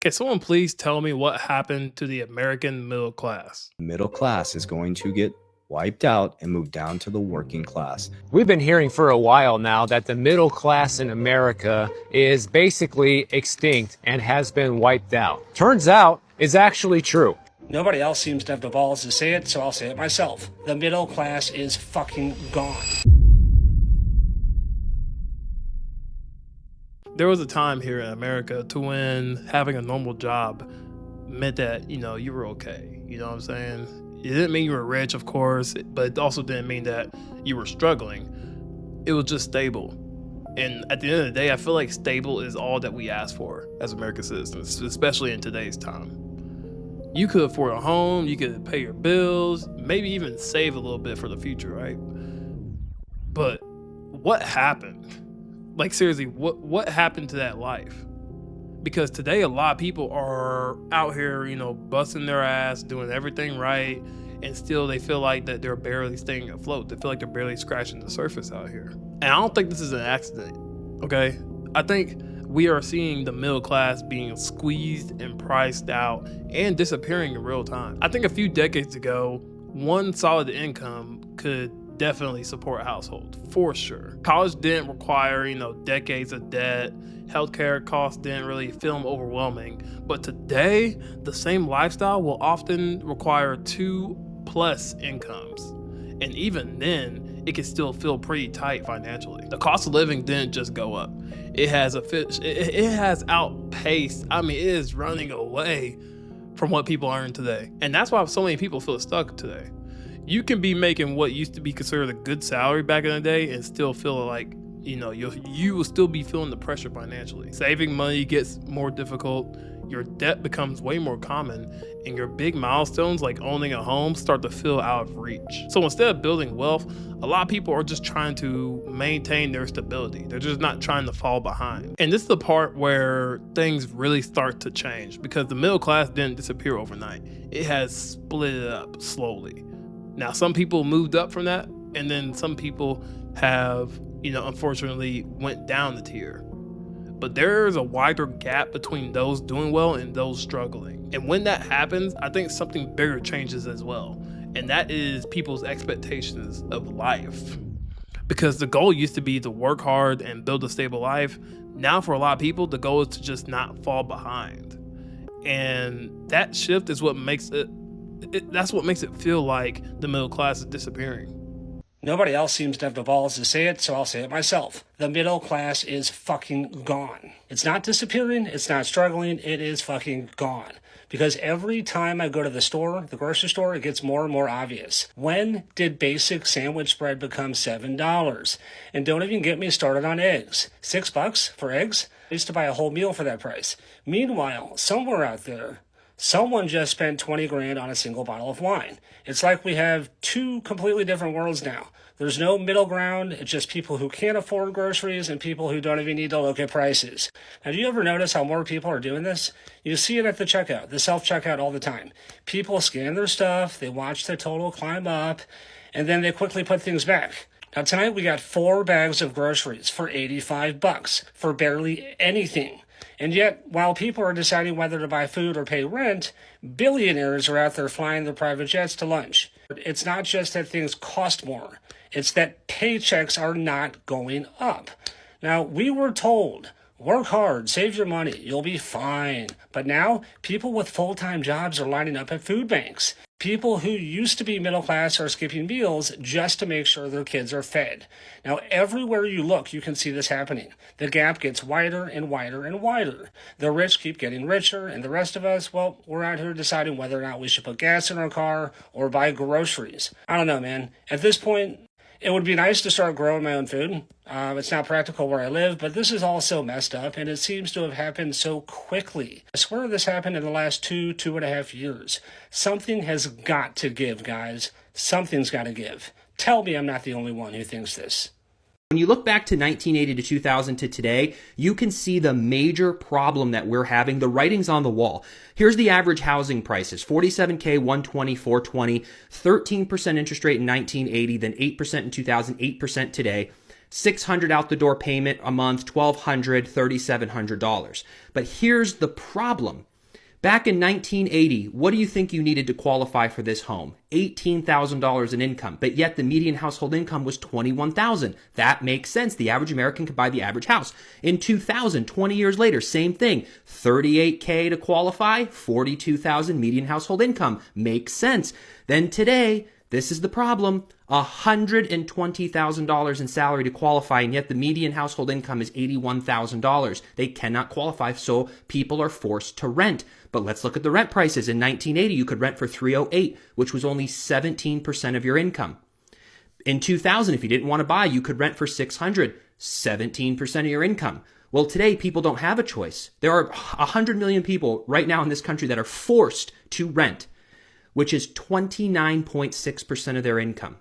Can someone please tell me what happened to the American middle class? Middle class is going to get wiped out and move down to the working class. We've been hearing for a while now that the middle class in America is basically extinct and has been wiped out. Turns out it's actually true. Nobody else seems to have the balls to say it, so I'll say it myself. The middle class is fucking gone. There was a time here in America to when having a normal job meant that, you were okay. You know what I'm saying? It didn't mean you were rich, of course, but it also didn't mean that you were struggling. It was just stable. And at the end of the day, I feel like stable is all that we ask for as American citizens, especially in today's time. You could afford a home, you could pay your bills, maybe even save a little bit for the future, right? But what happened? Like, seriously, what happened to that life? Because today a lot of people are out here, busting their ass, doing everything right, and still they feel like that they're barely staying afloat. They feel like they're barely scratching the surface out here. And I don't think this is an accident, okay? I think we are seeing the middle class being squeezed and priced out and disappearing in real time. I think a few decades ago, one solid income could definitely support a household, for sure. College didn't require, decades of debt. Healthcare costs didn't really feel overwhelming. But today, the same lifestyle will often require 2+ incomes. And even then, it can still feel pretty tight financially. The cost of living didn't just go up. It has outpaced, it is running away from what people earn today. And that's why so many people feel stuck today. You can be making what used to be considered a good salary back in the day and still feel like, you will still be feeling the pressure financially. Saving money gets more difficult, your debt becomes way more common, and your big milestones like owning a home start to feel out of reach. So instead of building wealth, a lot of people are just trying to maintain their stability. They're just not trying to fall behind. And this is the part where things really start to change, because the middle class didn't disappear overnight. It has split up slowly. Now, some people moved up from that, and then some people have, unfortunately went down the tier. But there's a wider gap between those doing well and those struggling. And when that happens, I think something bigger changes as well. And that is people's expectations of life. Because the goal used to be to work hard and build a stable life. Now for a lot of people, the goal is to just not fall behind. And that shift is what makes that's what makes it feel like the middle class is disappearing. Nobody else seems to have the balls to say it, so I'll say it myself. The middle class is fucking gone. It's not disappearing, it's not struggling, it is fucking gone. Because every time I go to the grocery store, it gets more and more obvious. When did basic sandwich bread become $7? And don't even get me started on eggs. $6 for eggs? I used to buy a whole meal for that price. Meanwhile, somewhere out there, someone just spent 20 grand on a single bottle of wine. It's like we have two completely different worlds now. There's no middle ground. It's just people who can't afford groceries and people who don't even need to look at prices. Now, do you ever notice how more people are doing this? You see it at the checkout, the self-checkout all the time. People scan their stuff, they watch the total climb up, and then they quickly put things back. Now, tonight we got 4 bags of groceries for $85 for barely anything. And yet, while people are deciding whether to buy food or pay rent, billionaires are out there flying their private jets to lunch. It's not just that things cost more. It's that paychecks are not going up. Now, we were told, work hard, save your money, you'll be fine. But now, people with full-time jobs are lining up at food banks. People who used to be middle class are skipping meals just to make sure their kids are fed. Now, everywhere you look, you can see this happening. The gap gets wider and wider and wider. The rich keep getting richer, and the rest of us, well, we're out here deciding whether or not we should put gas in our car or buy groceries. I don't know, man. At this point, it would be nice to start growing my own food. It's not practical where I live, but this is all so messed up, and it seems to have happened so quickly. I swear this happened in the last 2.5 years. Something has got to give, guys. Something's got to give. Tell me I'm not the only one who thinks this. When you look back to 1980 to 2000 to today, you can see the major problem that we're having. The writing's on the wall. Here's the average housing prices: $47K, $120, $420, 13% interest rate in 1980, then 8% in 2000, 8% today. $600 out the door payment a month, $1,200, $3,700. But here's the problem. Back in 1980, what do you think you needed to qualify for this home? $18,000 in income, but yet the median household income was $21,000. That makes sense. The average American could buy the average house. In 2000, 20 years later, same thing. $38K to qualify, $42,000 median household income. Makes sense. Then today, this is the problem. $120,000 in salary to qualify, and yet the median household income is $81,000. They cannot qualify, so people are forced to rent. But let's look at the rent prices. In 1980, you could rent for $308, which was only 17% of your income. In 2000, if you didn't want to buy, you could rent for $600, 17% of your income. Well, today, people don't have a choice. There are 100 million people right now in this country that are forced to rent, which is 29.6% of their income.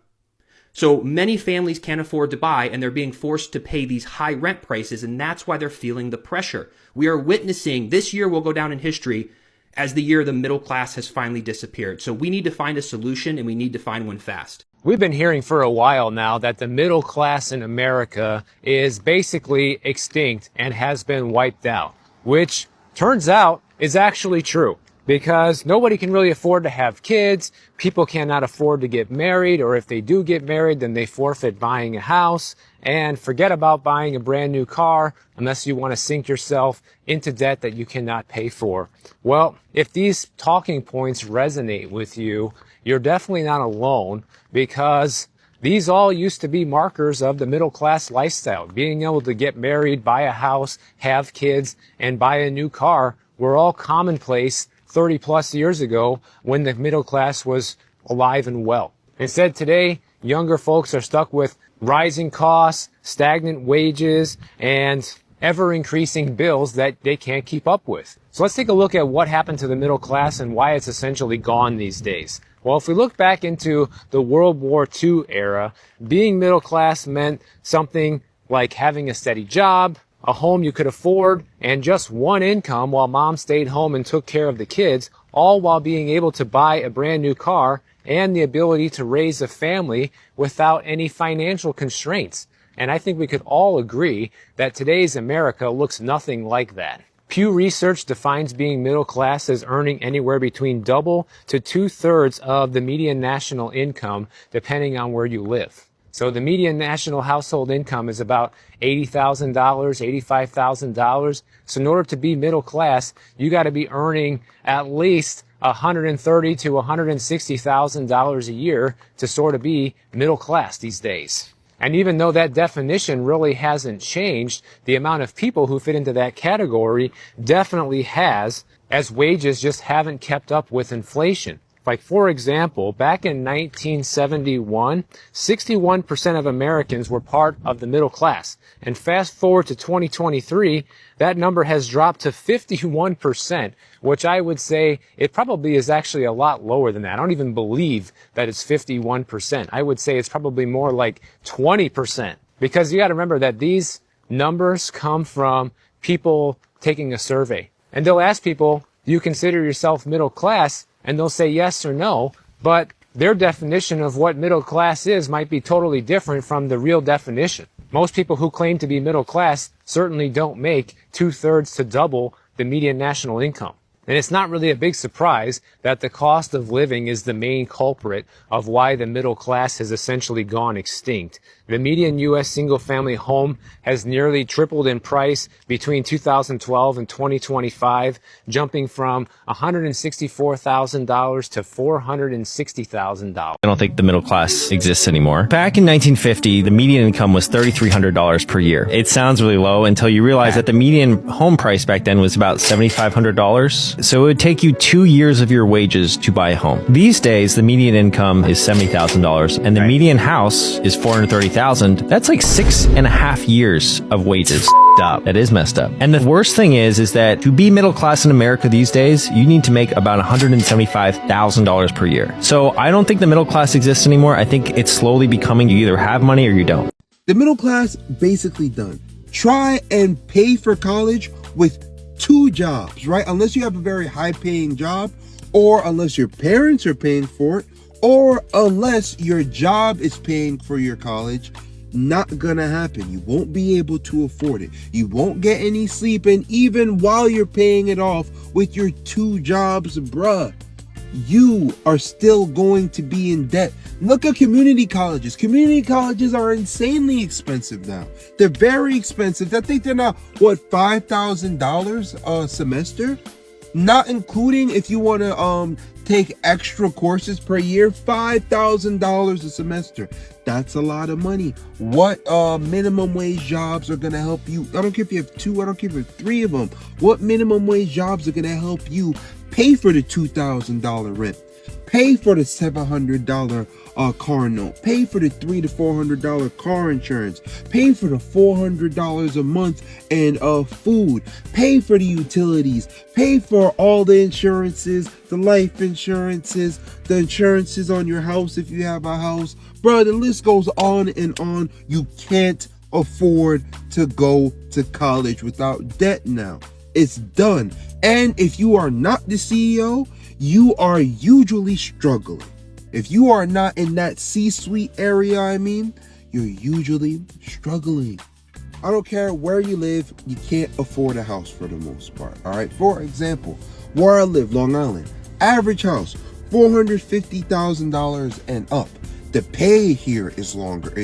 So many families can't afford to buy, and they're being forced to pay these high rent prices, and that's why they're feeling the pressure. We are witnessing, this year will go down in history as the year the middle class has finally disappeared. So we need to find a solution, and we need to find one fast. We've been hearing for a while now that the middle class in America is basically extinct and has been wiped out, which turns out is actually true. Because nobody can really afford to have kids, people cannot afford to get married, or if they do get married, then they forfeit buying a house, and forget about buying a brand new car unless you want to sink yourself into debt that you cannot pay for. Well, if these talking points resonate with you, you're definitely not alone, because these all used to be markers of the middle class lifestyle. Being able to get married, buy a house, have kids, and buy a new car were all commonplace 30 plus years ago when the middle class was alive and well. Instead, today, younger folks are stuck with rising costs, stagnant wages, and ever-increasing bills that they can't keep up with. So let's take a look at what happened to the middle class and why it's essentially gone these days. Well, if we look back into the World War II era, being middle class meant something like having a steady job, a home you could afford, and just one income while mom stayed home and took care of the kids, all while being able to buy a brand new car and the ability to raise a family without any financial constraints. And I think we could all agree that today's America looks nothing like that. Pew Research defines being middle class as earning anywhere between double to 2/3 of the median national income, depending on where you live. So the median national household income is about $80,000, $85,000. So in order to be middle class, you got to be earning at least $130,000 to $160,000 a year to sort of be middle class these days. And even though that definition really hasn't changed, the amount of people who fit into that category definitely has, as wages just haven't kept up with inflation. Like, for example, back in 1971, 61% of Americans were part of the middle class. And fast forward to 2023, that number has dropped to 51%, which I would say it probably is actually a lot lower than that. I don't even believe that it's 51%. I would say it's probably more like 20%. Because you got to remember that these numbers come from people taking a survey. And they'll ask people, do you consider yourself middle class? And they'll say yes or no, but their definition of what middle class is might be totally different from the real definition. Most people who claim to be middle class certainly don't make 2/3 to double the median national income. And it's not really a big surprise that the cost of living is the main culprit of why the middle class has essentially gone extinct. The median U.S. single-family home has nearly tripled in price between 2012 and 2025, jumping from $164,000 to $460,000. I don't think the middle class exists anymore. Back in 1950, the median income was $3,300 per year. It sounds really low until you realize that the median home price back then was about $7,500. So it would take you 2 years of your wages to buy a home. These days, the median income is $70,000 and the median house is $430,000. That's like 6.5 years of wages. Up. That is messed up. And the worst thing is that to be middle class in America these days, you need to make about $175,000 per year. So I don't think the middle class exists anymore. I think it's slowly becoming you either have money or you don't. The middle class basically done. Try and pay for college with 2 jobs, right? Unless you have a very high paying job, or unless your parents are paying for it, or unless your job is paying for your college. Not gonna happen. You won't be able to afford it. You won't get any sleep, and even while you're paying it off with your 2 jobs, bruh, you are still going to be in debt. Look at community colleges. Community colleges are insanely expensive now. They're very expensive. I think they're now, what, $5,000 a semester? Not including if you want to take extra courses per year, $5,000 a semester. That's a lot of money. What minimum wage jobs are going to help you? I don't care if you have 2, I don't care if you have 3 of them. What minimum wage jobs are going to help you pay for the $2,000 rent? Pay for the $700 car note. Pay for the $300 to $400 car insurance. Pay for the $400 a month in food. Pay for the utilities. Pay for all the insurances, the life insurances, the insurances on your house if you have a house. Bro, the list goes on and on. You can't afford to go to college without debt now. It's done. And if you are not the CEO, you are usually struggling. If you are not in that C-suite area, you're usually struggling. I don't care where you live, you can't afford a house for the most part. All right. For example, where I live, Long Island, average house, $450,000 and up. The pay here is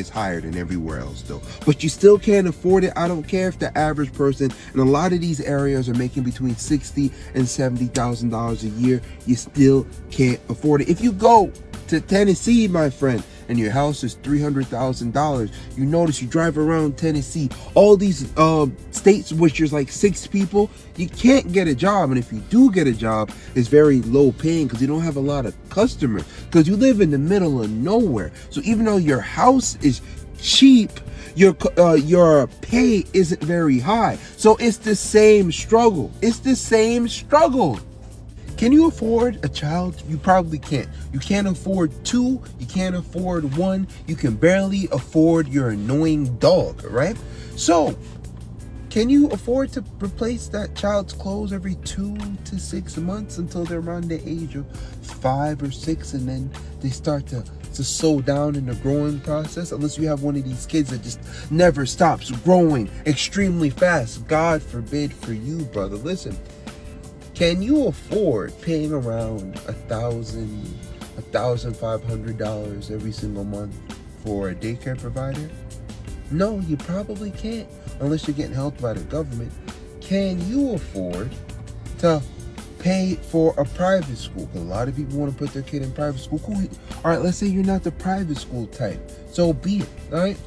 higher than everywhere else though, but you still can't afford it. I don't care if the average person in a lot of these areas are making between $60,000 and $70,000 a year. You still can't afford it. If you go to Tennessee, my friend, and your house is $300,000, you notice you drive around Tennessee, all these states which there's like 6 people, you can't get a job. And if you do get a job, it's very low paying because you don't have a lot of customers, because you live in the middle of nowhere. So even though your house is cheap, your pay isn't very high. So it's the same struggle. It's the same struggle. Can you afford a child? You probably can't. You can't afford 2. You can't afford 1. You can barely afford your annoying dog, right? So, can you afford to replace that child's clothes every 2 to 6 months until they're around the age of 5 or 6, and then they start to slow down in the growing process? Unless you have one of these kids that just never stops growing extremely fast. God forbid for you, brother. Listen. Can you afford paying around $1,500 every single month for a daycare provider? No, you probably can't, unless you're getting helped by the government. Can you afford to pay for a private school? Because a lot of people want to put their kid in private school. Cool. All right, let's say you're not the private school type. So be it, all right?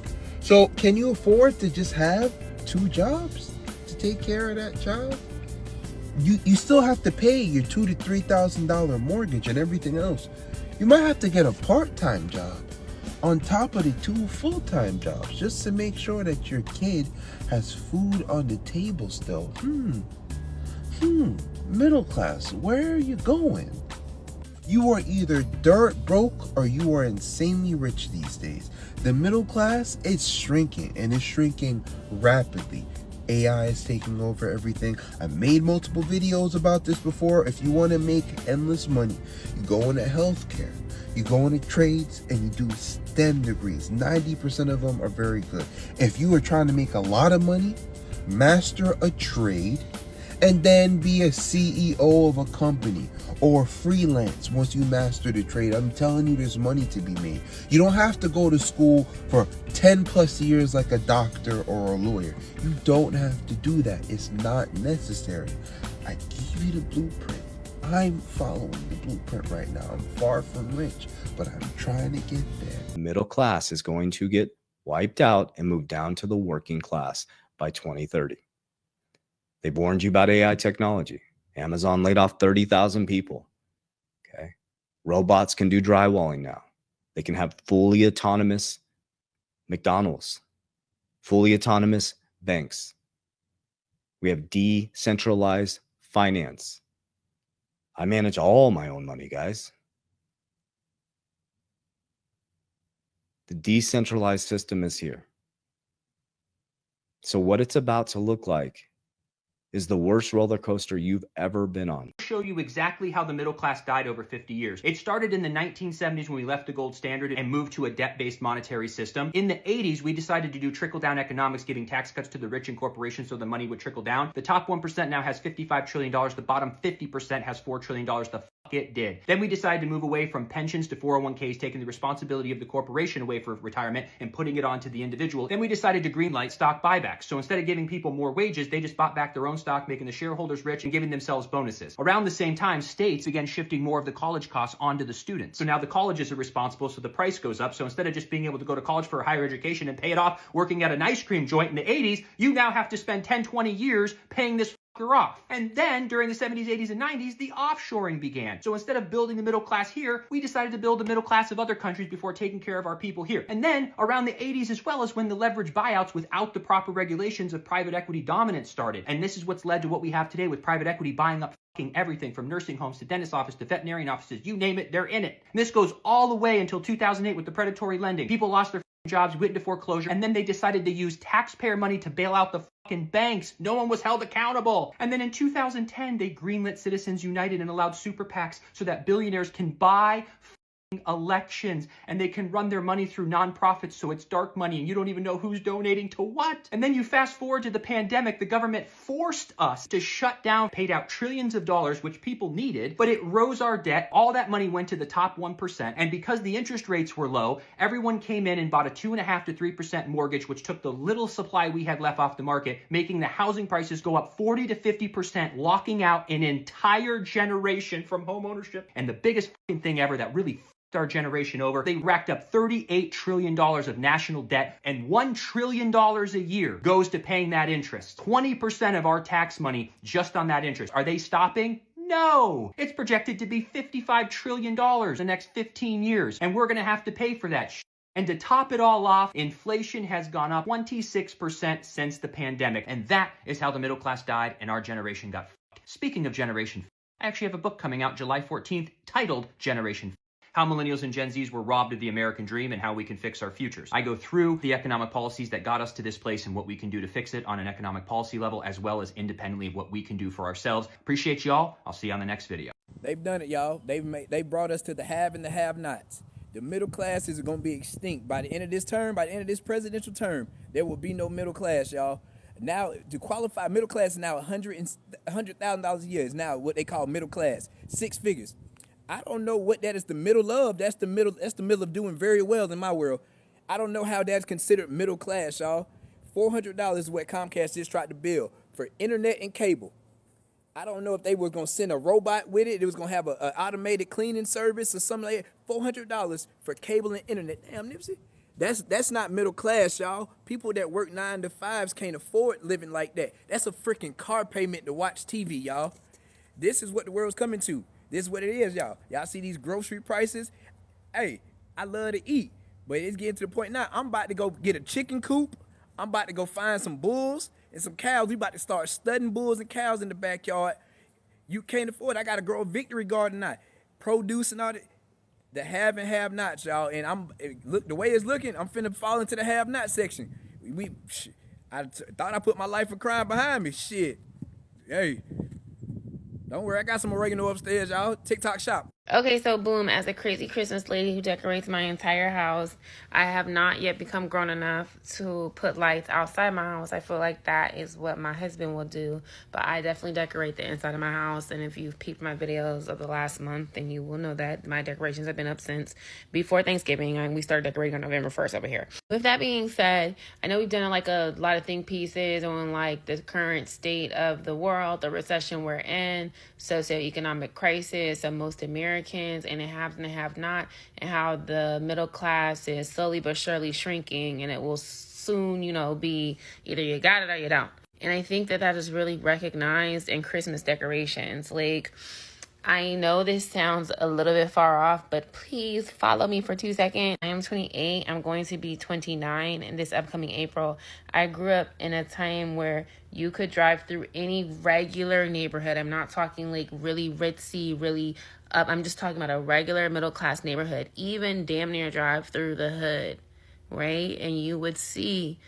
So can you afford to just have 2 jobs to take care of that child? You still have to pay your $2,000 to $3,000 mortgage and everything else. You might have to get a part-time job on top of the 2 full-time jobs just to make sure that your kid has food on the table still. Middle class, where are you going? You are either dirt broke or you are insanely rich these days. The middle class, it's shrinking, and it's shrinking rapidly. AI is taking over everything. I've made multiple videos about this before. If you want to make endless money, you go into healthcare, you go into trades, and you do STEM degrees. 90% of them are very good. If you are trying to make a lot of money, master a trade, and then be a CEO of a company or freelance once you master the trade. I'm telling you, there's money to be made. You don't have to go to school for 10 plus years like a doctor or a lawyer. You don't have to do that. It's not necessary. I give you the blueprint. I'm following the blueprint right now. I'm far from rich, but I'm trying to get there. The middle class is going to get wiped out and move down to the working class by 2030. They warned you about AI technology. Amazon laid off 30,000 people. Okay. Robots can do drywalling now. They can have fully autonomous McDonald's, fully autonomous banks. We have decentralized finance. I manage all my own money, guys. The decentralized system is here. So what it's about to look like is the worst roller coaster you've ever been on. Show you exactly how the middle class died over 50 years. It started in the 1970s when we left the gold standard and moved to a debt-based monetary system. In the 80s, we decided to do trickle-down economics, giving tax cuts to the rich and corporations so the money would trickle down. The top 1% now has $55 trillion. The bottom 50% has $4 trillion. The fuck it did. Then we decided to move away from pensions to 401ks, taking the responsibility of the corporation away for retirement and putting it onto the individual. Then we decided to greenlight stock buybacks. So instead of giving people more wages, they just bought back their own stock, making the shareholders rich and giving themselves bonuses. Around the same time, states began shifting more of the college costs onto the students. So now the colleges are responsible, so the price goes up. So instead of just being able to go to college for a higher education and pay it off working at an ice cream joint in the 80s, you now have to spend 10, 20 years paying this off. And then during the 70s, 80s, and 90s, the offshoring began. So instead of building the middle class here, we decided to build the middle class of other countries before taking care of our people here. And then around the 80s as well is when the leverage buyouts without the proper regulations of private equity dominance started. And this is what's led to what we have today with private equity buying up everything from nursing homes to dentist office to veterinarian offices. You name it, they're in it. And this goes all the way until 2008 with the predatory lending. People lost their jobs, went into foreclosure, and then they decided to use taxpayer money to bail out the banks. No one was held accountable. And then in 2010, they greenlit Citizens United and allowed super PACs so that billionaires can buy elections and they can run their money through nonprofits, so it's dark money and you don't even know who's donating to what. And then you fast forward to the pandemic, the government forced us to shut down, paid out trillions of dollars, which people needed, but it rose our debt. All that money went to the top 1%. And because the interest rates were low, everyone came in and bought a 2.5% to 3% mortgage, which took the little supply we had left off the market, making the housing prices go up 40 to 50%, locking out an entire generation from home ownership. And the biggest thing ever that really our generation over, they racked up $38 trillion of national debt, and $1 trillion a year goes to paying that interest. 20% of our tax money just on that interest. Are they stopping? No. It's projected to be $55 trillion in the next 15 years, and we're going to have to pay for that shit. And to top it all off, inflation has gone up 26% since the pandemic, and that is how the middle class died and our generation got fucked. Speaking of generation, I actually have a book coming out July 14th titled Generation How Millennials and Gen Zs Were Robbed of the American Dream and How We Can Fix Our Futures. I go through the economic policies that got us to this place and what we can do to fix it on an economic policy level, as well as independently of what we can do for ourselves. Appreciate y'all. I'll see you on the next video. They've done it, y'all. They brought us to the have and the have-nots. The middle class is going to be extinct by the end of this term, by the end of this presidential term. There will be no middle class, y'all. Now, to qualify, middle class is now $100,000 a year is now what they call middle class, 6 figures. I don't know what that is the middle of. That's the middle of doing very well in my world. I don't know how that's considered middle class, y'all. $400 is what Comcast just tried to bill for internet and cable. I don't know if they were going to send a robot with it. It was going to have an automated cleaning service or something like that. $400 for cable and internet. Damn, Nipsey. That's not middle class, y'all. People that work 9 to 5s can't afford living like that. That's a freaking car payment to watch TV, y'all. This is what the world's coming to. This is what it is, y'all. Y'all see these grocery prices? Hey, I love to eat, but it's getting to the point now. I'm about to go get a chicken coop. I'm about to go find some bulls and some cows. We about to start studying bulls and cows in the backyard. You can't afford it. I got to grow a victory garden now. Produce and all that. The have and have nots, y'all. And look the way it's looking, I'm finna fall into the have not section. I thought I put my life of crime behind me. Shit. Hey. Don't worry, I got some oregano upstairs, y'all. TikTok shop. Okay, so boom, as a crazy Christmas lady who decorates my entire house, I have not yet become grown enough to put lights outside my house. I feel like that is what my husband will do, but I definitely decorate the inside of my house. And if you've peeped my videos of the last month, then you will know that my decorations have been up since before Thanksgiving, and we started decorating on November 1st over here. With that being said, I know we've done like a lot of think pieces on like the current state of the world, the recession we're in, socioeconomic crisis of most Americans, and it haves and it have not, and how the middle class is slowly but surely shrinking, and it will soon, be either you got it or you don't. And I think that is really recognized in Christmas decorations. Like, I know this sounds a little bit far off, but please follow me for 2 seconds. I am 28. I'm going to be 29 in this upcoming April. I grew up in a time where you could drive through any regular neighborhood. I'm not talking like really ritzy, really up. I'm just talking about a regular middle class neighborhood, even damn near drive through the hood, right? And you would see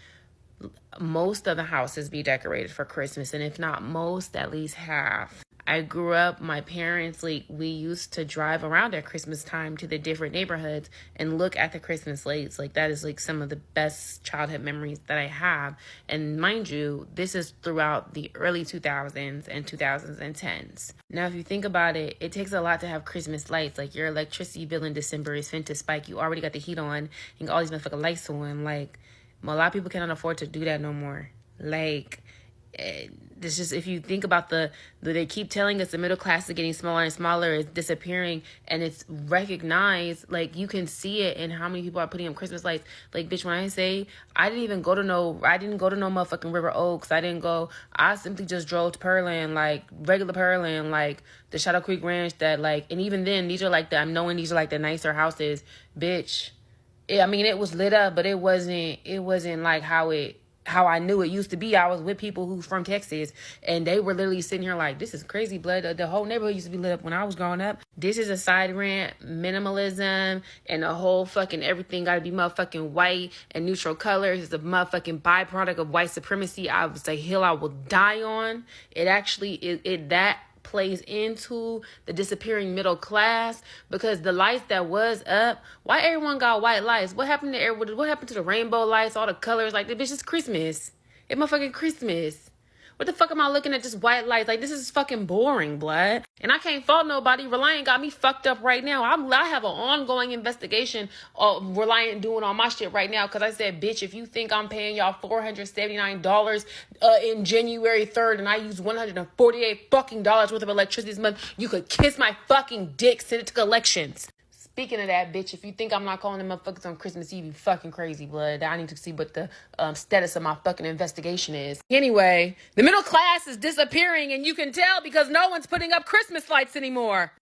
most of the houses be decorated for Christmas, and if not most, at least half. I grew up, my parents, like, we used to drive around at Christmas time to the different neighborhoods and look at the Christmas lights. Like, that is like some of the best childhood memories that I have. And mind you, this is throughout the early 2000s and 2010s. Now, if you think about it, it takes a lot to have Christmas lights. Like, your electricity bill in December is fin to spike. You already got the heat on and got all these motherfucking lights on. Like, a lot of people cannot afford to do that no more. Like, it's just, if you think about they keep telling us the middle class is getting smaller and smaller, it's disappearing, and it's recognized. Like, you can see it in how many people are putting up Christmas lights. Like, bitch, when I say I didn't go to no motherfucking River Oaks, I simply just drove to Pearland, like regular Pearland, like the Shadow Creek Ranch, that like, and even then, these are like I'm knowing these are like the nicer houses, bitch. I mean, it was lit up, but it wasn't like how I knew it used to be. I was with people who from Texas, and they were literally sitting here like, this is crazy, blood. The whole neighborhood used to be lit up when I was growing up. This is a side rant, minimalism, and the whole fucking everything got to be motherfucking white and neutral colors is a motherfucking byproduct of white supremacy. I was a hill I will die on. It actually, that plays into the disappearing middle class, because the lights that was up, why everyone got white lights? What happened to everyone? What happened to the rainbow lights, all the colors? Like, this is Christmas. It's motherfucking Christmas. What the fuck am I looking at just white lights? Like, this is fucking boring, blood. And I can't fault nobody. Reliant got me fucked up right now. I have an ongoing investigation of Reliant doing all my shit right now, because I said, bitch, if you think I'm paying y'all $479 in January 3rd and I use $148 fucking dollars worth of electricity this month, you could kiss my fucking dick, send it to collections. Speaking of that, bitch, if you think I'm not calling them motherfuckers on Christmas Eve, you fucking crazy, blood. I need to see what the status of my fucking investigation is. Anyway, the middle class is disappearing, and you can tell because no one's putting up Christmas lights anymore.